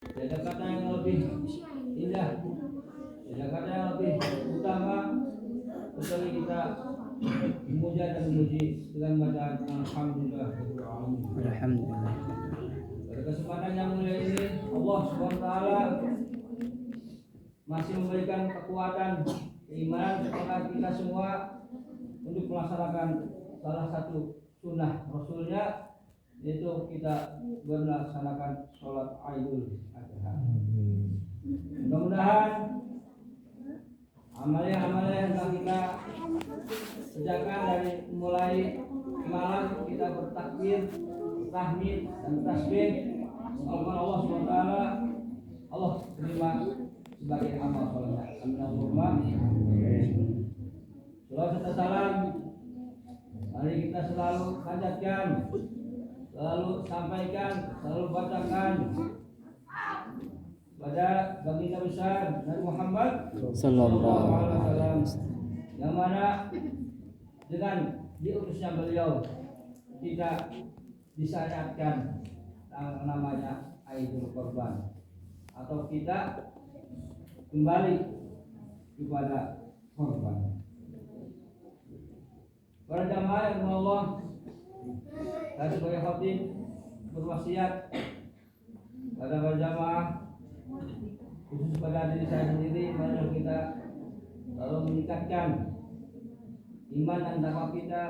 Tidak ada kata yang lebih indah, tidak ada kata yang lebih utama kecuali kita memuja dan memuji dengan bacaan alhamdulillah. Alhamdulillah. Pada kesempatan yang mulia ini Allah Subhanahu wa taala masih memberikan kekuatan keimanan kepada kita semua untuk melaksanakan salah satu sunnah Rasulnya, yaitu kita melaksanakan sholat Idul Adha. Mudah-mudahan amalan-amalan yang telah kita kerjakan dari mulai malam kita bertakbir, tahmid dan tasbih, semoga Allah SWT Allah terima sebagai amal soleh. Amin. Salawat serta salam mari kita selalu panjatkan, selalu sampaikan, selalu bacakan pada baginda besar Nabi Muhammad sallallahu alaihi wasallam, yang mana dengan diutusnya beliau kita disyariatkan namanya Idul Kurban, atau kita kembali kepada korban. Para jamaah yang Allah, saya sebagai khatib berwasiat pada para jamaah, khusus pada diri saya sendiri, mari kita selalu meningkatkan iman dan takwa kita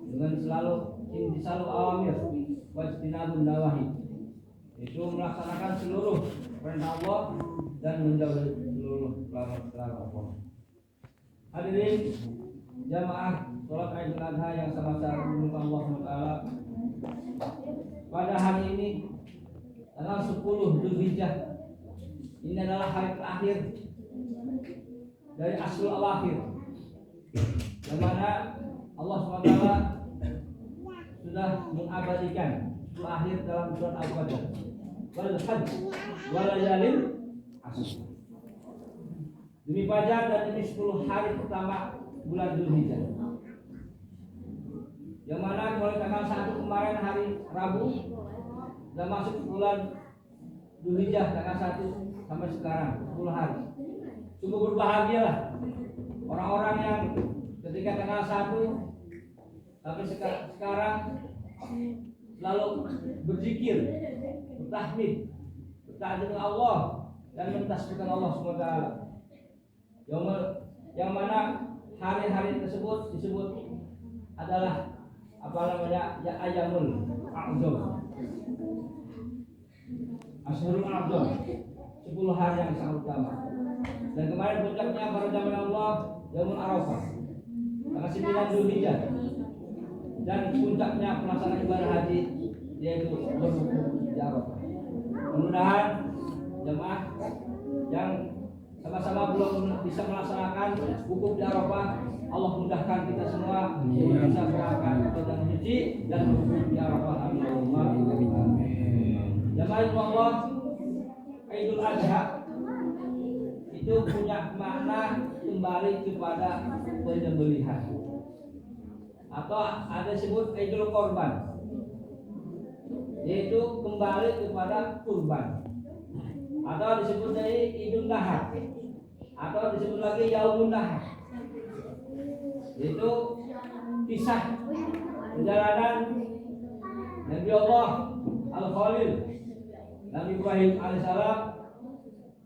dengan selalu imtisalu awamir wajtinabun nawahi, itu melaksanakan seluruh perintah Allah dan menjauhi seluruh larangan Allah. Hadirin jamaah sholat Idul Adha yang sama-sama menyembah Allah SWT, pada hari ini tanggal 10 Dzulhijjah, ini adalah hari terakhir dari Ashrul Awakhir, yang mana Allah SWT sudah mengabadikan akhir dalam surat Al-Qadr, wal hajj wal layalin ashr, demi Fajar dan demi 10 hari pertama bulan Dzulhijjah, yang mana mulai tanggal 1 kemarin hari Rabu dan masuk bulan Dzulhijjah tanggal 1 sampai sekarang 10 hari. Sungguh berbahagialah orang-orang yang ketika tanggal 1 sampai sekarang selalu berzikir, bertahmid, bertakbir dengan Allah dan mentasbihkan Allah SWT, yang mana hari-hari tersebut disebut adalah apa namanya, ya ayamul a'dzam, Asyhurul A'dzam, 10 hari yang sangat utama. Dan kemarin puncaknya para jamaah Allah Yaumul Arafah tanggal 9 Dzulhijjah, dan puncaknya pelaksanaan ibadah haji yaitu berwukuf di Arafah. Mudah-mudahan jemaah yang sama-sama belum bisa melaksanakan wukuf di Arafah, Allah mudahkan kita semua bisa melakukan ibadah haji dan wukuf di Arafah. Amin. Jemaah Allah, Idul Adha itu punya makna kembali kepada penyembelihan, atau ada disebut Idul Kurban, yaitu kembali kepada kurban, atau disebut dari Idul Nahar, atau disebut lagi Yaumun Nahar, yaitu kisah perjalanan Nabi Allah Al-Khalil, Nabi Ibrahim alaihissalam,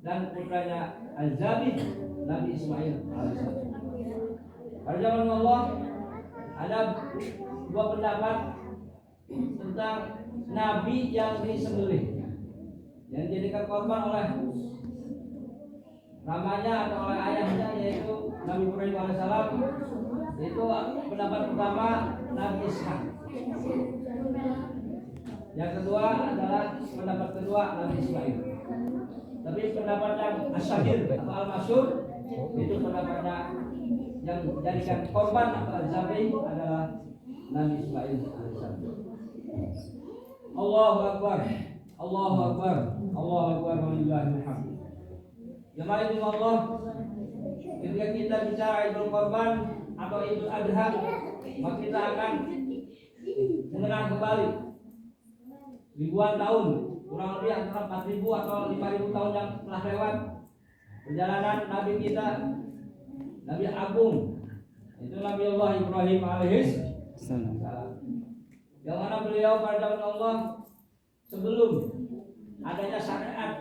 dan putranya Al-Zabih, Nabi Ismail alaihissalam. Pada zaman Allah ada dua pendapat tentang Nabi yang disembelih, yang dijadikan korban oleh namanya atau oleh ayahnya, yaitu Nabi Ibrahim alaihissalam. Itu pendapat pertama, Nabi Ishak. Yang kedua adalah pendapat kedua, Nabi Ismail. Tapi pendapat yang asyhir atau al-masyhur itu pendapatnya yang dijadikan korban atau al-zabih adalah Nabi Ismail alaihissalam. Allahu Akbar, Allahu Akbar, Allahu Akbar, walillahil hamd. Jemaah ini Allah, ketika kita bicara Idul Kurban atau Idul Adha, maka kita akan mengenang kembali ribuan tahun kurang lebih antara 4.000 atau 5.000 tahun yang telah lewat perjalanan Nabi kita, Nabi Agung, itu Nabi Allah Ibrahim alaihissalam, yang mana beliau pada zaman Allah sebelum adanya syariat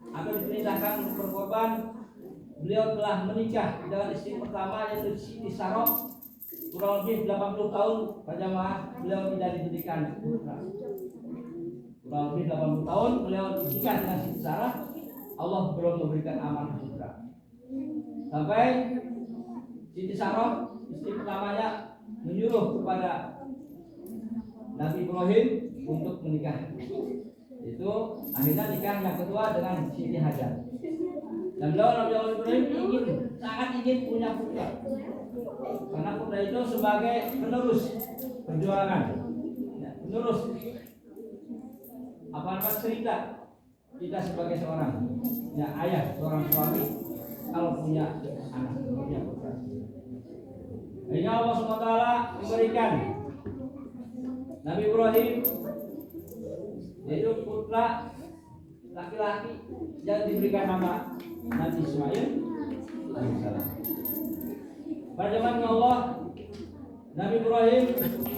agar diperintahkan untuk berkorban, beliau telah menikah dengan istri pertama yaitu Siti Sarah. Kurang lebih 80 tahun berjamaah beliau tidak diberikan putra. Kurang lebih 80 tahun beliau menikah dengan Siti Sarah, Allah belum memberikan amanah putra. Sampai Siti Sarah istri pertamanya menyuruh kepada Nabi Ibrahim untuk menikah. Itu akhirnya nikah yang kedua dengan Siti Hajar. Dan Nabi Ibrahim sangat ingin punya putra, karena putra itu sebagai penerus perjuangan, ya, penerus cerita kita sebagai seorang ayah, seorang suami kalau punya anak, punya putra. Sehingga Allah SWT memberikan Nabi Ibrahim yaitu putra laki-laki yang diberikan nama Nabi Ismail alaihissalam. Pada zaman Allah, Nabi Ibrahim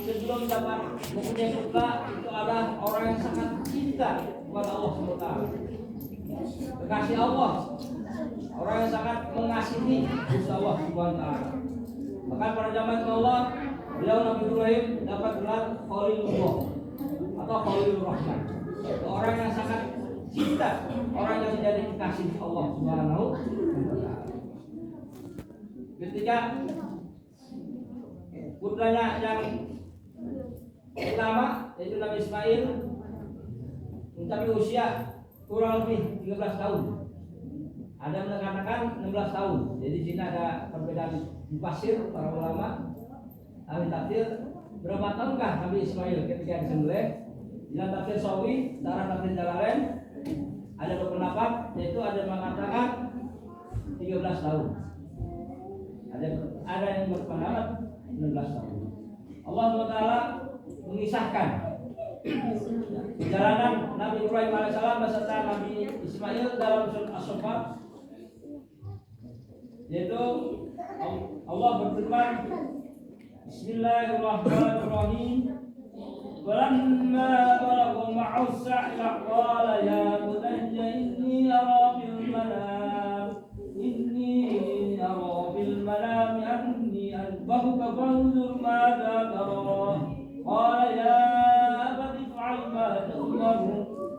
sebelum dapat mempunyai putra itu adalah orang yang sangat cinta kepada Allah SWT, kekasih Allah, orang yang sangat mengasihi Allah SWT. Maka pada zaman Allah, beliau Nabi Ibrahim dapat gelar Khalilullah atau Khalilur Rahman, orang yang sangat cinta, orang yang menjadi kekasih Allah Subhanahu wa taala. Ketika putranya yang pertama yaitu Nabi Ismail mencapai usia kurang lebih 13 tahun. Ada yang mengatakan 16 tahun. Jadi sini ada perbedaan mufasir para ulama ahli tafsir berapa tahunkah Nabi Ismail ketika disembelih. Dalam tafsir Sawi, dalam tafsir Jalalain ada berpendapat, yaitu ada yang mengatakan 13 tahun. Ada yang berpendapat 16 tahun. Allah SWT mengisahkan perjalanan Nabi Ibrahim alaihissalam beserta Nabi Ismail dalam surat As-Saffat, yaitu Allah berfirman, Bismillahirrahmanirrahim. فلما بلغوا معه السعي قال يا بني إني أرى في المنام أني أذبحك فانظر ماذا ترى قال يا أبت افعل ما تؤمر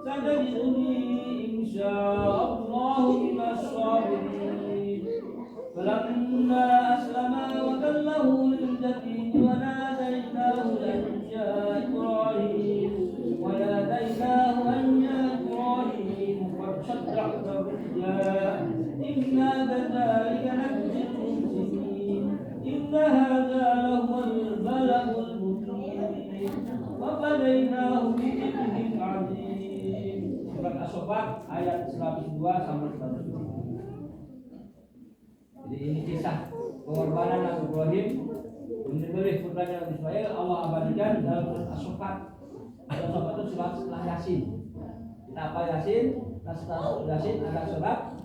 ستجدني إن شاء الله من الصابرين فلما أسلما وتله للجبين وناديناه أن يا إبراهيم قد صدقت الرؤيا إنا كذلك نجزي المحسنين إن هذا لهو البلاء المبين وفديناه بذبح عظيم. Surat As-Saffat ayat 102 sampai 103. Jadi ini kisah pengorbanan Nabi Ibrahim menyembelih putranya Nabi Ismail. Allah abadikan dalam surat As-Saffat. As-Saffat itu surat setelah Yasin. Kita apa Yasin? Setelah Yasin ada surat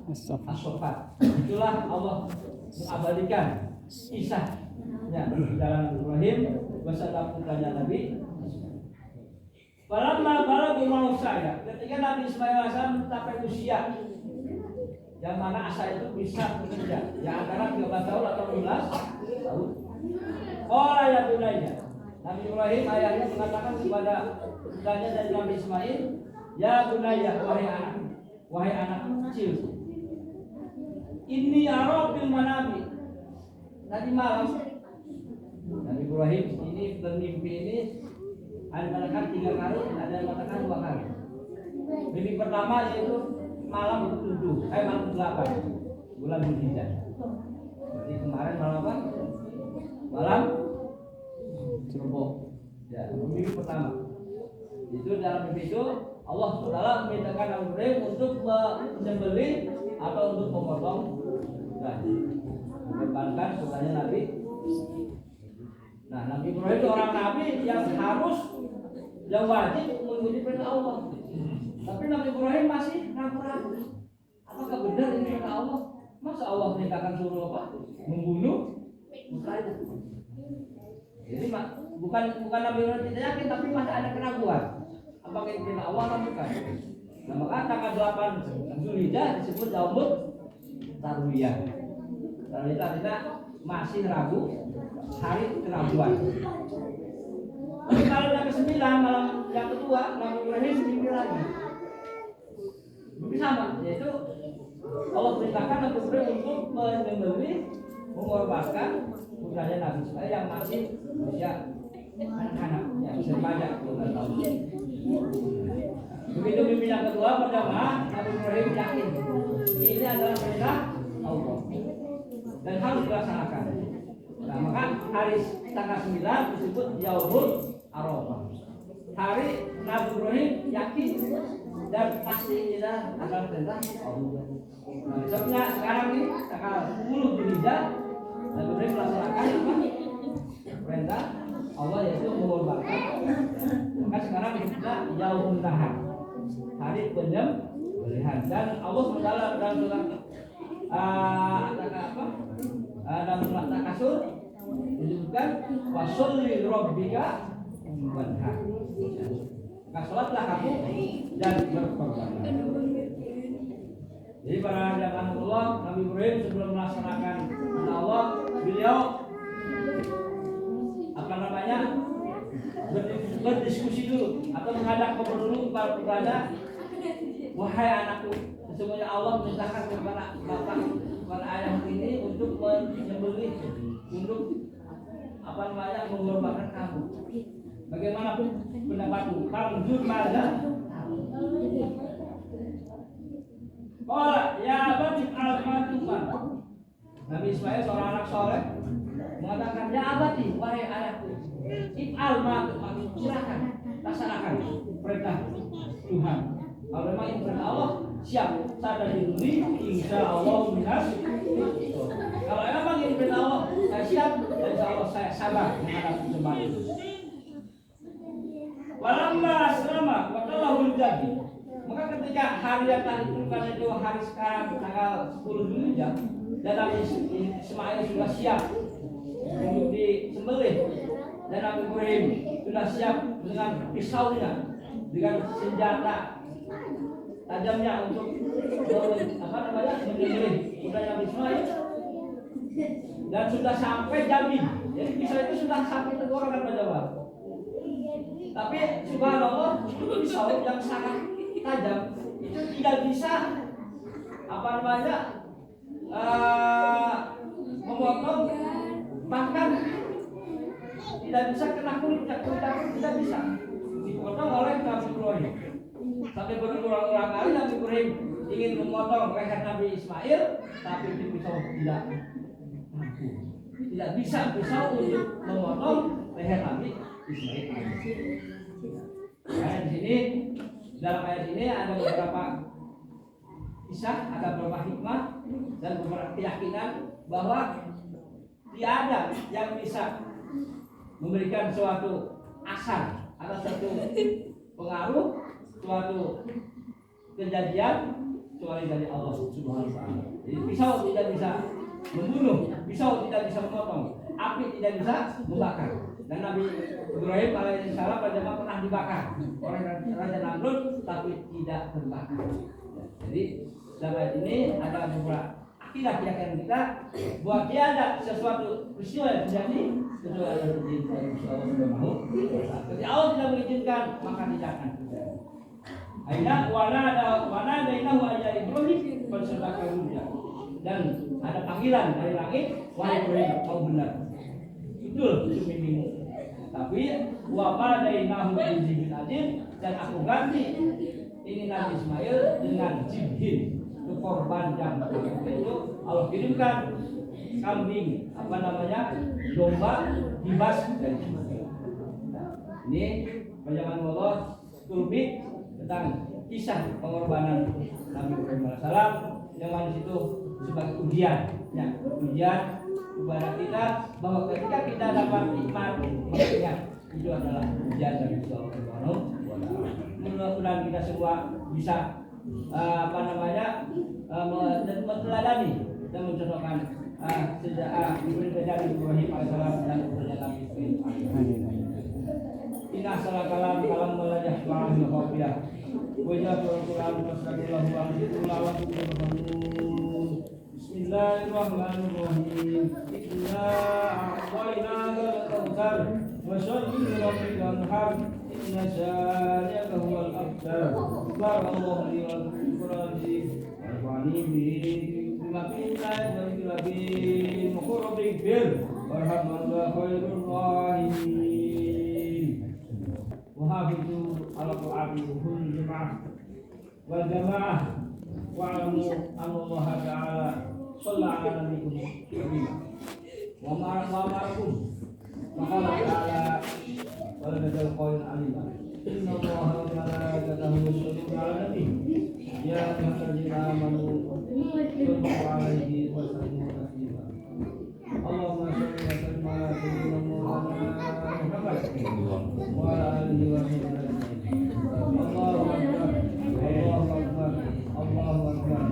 As-Saffat. Itulah Allah mengabadikan kisahnya perjalanan Nabi Ibrahim beserta putranya Nabi. Falamma balagha ma'usaya, ketika Nabi Ismail AS mencapai usia yang mana asa itu bisa bekerja, yang antara 13 tahun atau 15 tahun. Qala ya bunayya, Nabi Ibrahim ayahnya mengatakan kepada putranya dari Nabi Ismail, ya bunayya, wahai anak kecil, inni ara fil manami. Tadi malam Nabi Ibrahim ini bermimpi ini, ada yang mengatakan 3 kali, ada yang mengatakan 2 kali. Mimpi pertama yaitu malam 7, malam 8 bulan Dzulhijjah. Jadi kemarin malam apa? Malam Rebo. Ya, mimpi pertama. Itu dalam mimpi itu Allah SWT memerintahkan Nabi Ibrahim untuk menyembelih atau untuk memotong mendepankan saudaranya Nabi. Nah, Nabi Ibrahim itu orang Nabi yang harus, yang wajib mengikuti perintah Allah. Tapi Nabi Ibrahim masih ragu-ragu. Apakah benar ini kata Allah? Masa Allah perintahkan suruh apa? Membunuh putranya. Jadi bukan Nabi Ibrahim tidak yakin, tapi masih ada keraguan. Apakah ini perintah Allah atau bukan? Nah, maka tanggal 8 Zulhijjah disebut Yaumut Tarwiyah. Tarwiyah artinya masih ragu, hari keraguan. Tapi kalau yang ke-9 malam yang kedua, Nabi Ibrahim mimpi lagi. Mimpi sama, yaitu Allah perintahkan Nabi Ibrahim untuk menyembelih, mengorbankan putranya Nabi Ismail yang masih usia anak-anak, yang usia remaja 12 tahun. Begitu mimpi yang kedua berjamaah, Nabi Ibrahim yakin ini adalah perintah Allah dan harus dilaksanakan. Nah, maka hari tanggal 9 disebut Yaumul Arafah. Hari Nabi Ibrahim yakin dan pasti tidak akan perintah Allah. Nah, besoknya sekarang ini tanggal 10 Zulhijjah Nabi Ibrahim melaksanakan apa? Perintah Allah, yaitu mengorbankan. Maka sekarang kita Yaumul Nahar, hari penyembelihan. Dan Allah Taala dalam surat dalam surat Al-Kasur disebutkan washolli rabbika wanhar. Maka sholatlah kamu dan berkorban. Jadi para jamaah Allah, Nabi Ibrahim sebelum melaksanakan perintah Allah, beliau berdiskusi dulu atau menghadap dulu kepada putranya, wahai anakku, sesungguhnya Allah memerintahkan kepada bapak, kepada ayah ini untuk menyembelih, untuk mengorbankan kamu. Bagaimana pun pendapatmu? Farjur maza. Oh ya abadi al-fatufan. Nabi Ismail seorang anak soleh mengatakan, ya abadi, wahai ayahku, if'al ma silakan laksanakan perintah Tuhan. Kalau memang ini perintah Allah, siap sadar diri, insya Allah minas. Kalau memang ini perintah Allah, saya siap, dan insya Allah saya sabar menghadapi semua itu. Walamma selama wakallahu jadi. Maka ketika hari yang tadi ditentukan itu hari sekarang tanggal 10 Zulhijjah, dan Nabi Ismail sudah siap untuk disembelih, dan Nabi Ibrahim sudah siap dengan pisaunya, dengan senjata tajamnya untuk menyembelih putranya Nabi Ismail, dan sudah sampai Jambi. Jadi pisau itu sudah sampai tenggorokan Pak Jawa. Tapi subhanallah, pisau yang sangat tajam itu tidak bisa memotong, bahkan tidak bisa kena kulit tidak bisa dipotong oleh Nabi Ibrahim. Sampai berulang-ulang kali Nabi Ibrahim ingin memotong leher Nabi Ismail, tapi pisau tidak mampu, tidak bisa pisau untuk memotong leher Nabi Ismail. Nah, di sini dalam ayat ini ada beberapa kisah, ada beberapa hikmah dan beberapa keyakinan bahwa tiada yang bisa memberikan suatu asar atau suatu pengaruh, suatu kejadian kecuali dari Allah Subhanahu wa taala. Jadi pisau tidak bisa membunuh, pisau tidak bisa memotong, api tidak bisa membakar. Dan Nabi Ibrahim alaihissalam pernah dibakar oleh Raja Namrud, tapi tidak terbakar. Jadi dalam ayat ini ada beberapa akidah keyakinan kita bahwa tiada sesuatu peristiwa yang terjadi kecuali ada izin dari Allah Subhanahu wa taala. Ketika Allah tidak mengizinkan, maka tidak akan terjadi. Aina wana dainahu ayat Ibrahim bersedekah, dan ada panggilan dari langit, wahai Ibrahim, kau benar, betul itu mimpimu. Tapi wapa dainahu bin Adil, dan aku ganti ini Nabi Ismail dengan Jibril, itu korban yang itu Allah kirimkan kambing domba dibas dari Ismail. Ini penjaman Allah turbik tentang kisah pengorbanan Nabi Ibrahim alaihissalam, yang mana itu sebagai ujian kepada kita bahwa ketika kita dapat nikmat, maksudnya itu adalah ujian dari Allah Subhanahu wa Mudah-mudahan kita semua bisa meneladani dan mencontohkan sejarah perbedaan Ibrahim alaihissalam dan perbedaan Ismail. Inna salah kalam melajah kalam al-Hafiyah. Wajah Al-Quran Masradillahu Bismillahirrahmanirrahim. Inna a'tayna al-Kautsar wa sholli rabbikal har. Inna syani'aka huwal abtar. Barakallahu li wa lakum warhamni bima fihi muqarrabin bil warhamna khairur rahimin. Wahafizu ala qa'atuhul jamaah wal jamaah wa'lamu anna Allah ta'ala shalla ala nabiyyikum wa ma'akum maqala ta'ala wa ladal qawl alima inna Allah wa malaikatahu yusalluna ala nabi ya ayyuhallazina amanu sallu alaihi wa sallimu taslima. Allahumma shalli wa sallim ala sayyidina Muhammad wa ala alihi wa sahbihi. Allahu akbar. Allahu akbar. Allahu akbar.